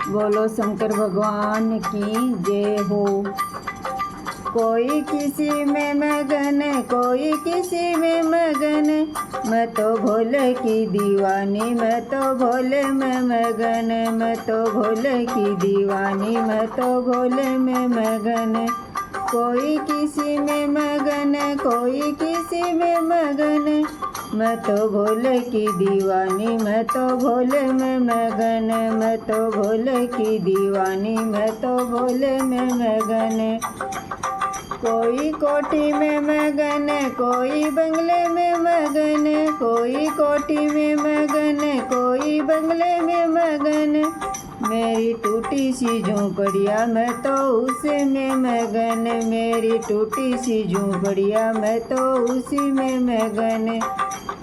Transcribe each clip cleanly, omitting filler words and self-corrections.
बोलो शंकर भगवान की जय हो। कोई किसी में मगन, कोई किसी में मगन, मैं तो भोले की दीवानी, मैं तो भोले में मगन, मैं तो भोले की दीवानी, मैं तो भोले में मगन। कोई किसी में मगन, कोई किसी में मगन, मैं तो भोले की दीवानी, मैं तो भोले में मगन, मैं तो भोले की दीवानी, मैं तो भोले में मगन। कोई कोठी में मगन, कोई बंगले में मगन, कोई कोठी में मगन, कोई बंगले में मगन। मेरी टूटी सी झोंपड़िया, मैं तो उसी में मगन, मेरी टूटी सी झोंपड़िया, मैं तो उसी में मगन।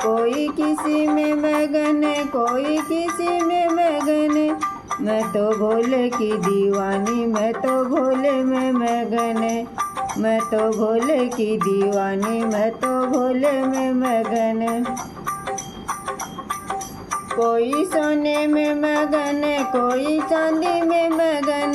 कोई किसी में मगन, कोई किसी में मगन, मैं तो भोले की दीवानी, मैं तो भोले में मगन, मैं तो भोले की दीवानी, मैं तो भोले में मगन। कोई सोने में मगन, कोई चांदी में मगन,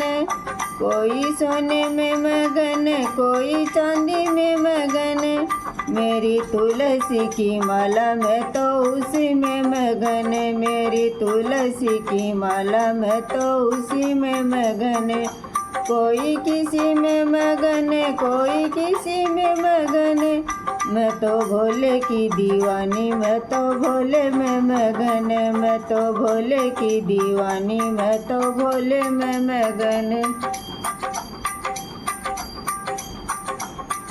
कोई सोने में मगन, कोई चांदी में मगन। मेरी तुलसी की माला, मैं तो उसी में मगन, मेरी तुलसी की माला, मैं तो उसी में मगन। कोई किसी में मगन, कोई किसी में मगन, मैं तो भोले की दीवानी, मैं तो भोले में मगन, मैं तो भोले की दीवानी, मैं तो भोले में मगन।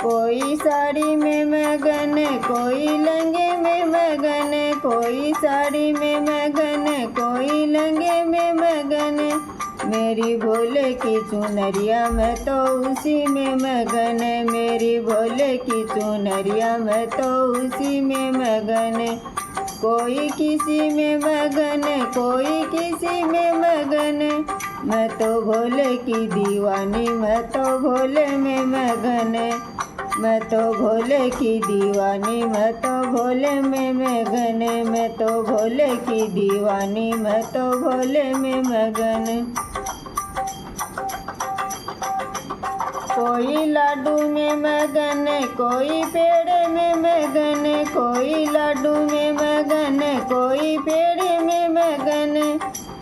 कोई साड़ी में मगन, कोई लहंगे में मगन, कोई साड़ी में मगन, कोई लहंगे में मगन। मेरी भोले की चुनरिया, मैं तो उसी में मगन, मेरी भोले की चुनरिया, मैं तो उसी में मगन। कोई किसी में मगन, कोई किसी में मगन, मैं तो भोले की दीवानी, मैं तो भोले में मगन, मैं तो भोले की दीवानी, मैं तो भोले में मगन, मैं तो भोले की दीवानी, मैं तो भोले में मगन। कोई लाडू में मगन, कोई पेड़े में मगन, कोई लाडू में मगन, कोई पेड़े में मगन।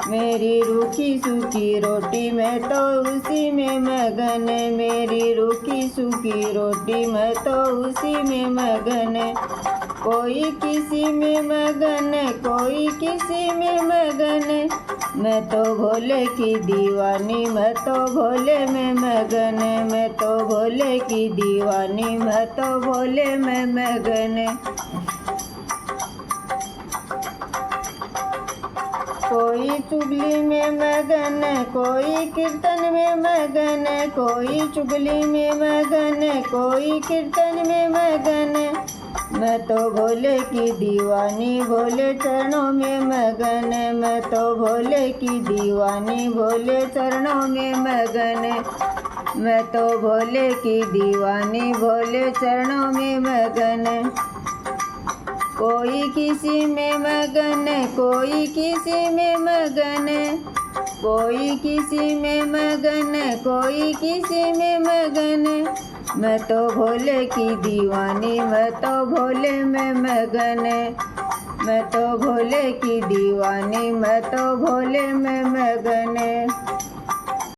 मेरी रूखी सूखी रोटी, मैं तो उसी में मगन, मेरी रूखी सूखी रोटी, मैं तो उसी में मगन। कोई किसी में मगन, कोई किसी में मगन, मैं तो भोले की दीवानी, मैं तो भोले में मगन, मैं तो भोले की दीवानी, मैं तो भोले में मगन। कोई चुगली में मगन, कोई कीर्तन में मगन, कोई चुगली में मगन, कोई कीर्तन में मगन। मैं तो भोले की दीवानी, भोले चरणों में मगन, मैं तो भोले की दीवानी, भोले चरणों में मगन। मैं तो भोले की दीवानी, भोले चरणों में मगन। कोई किसी में मगन, कोई किसी में मगन, कोई किसी में मगन, कोई किसी में मगन। मैं तो भोले की दीवानी, मैं तो भोले में मगन, मैं तो भोले की दीवानी, मैं तो भोले में मगन।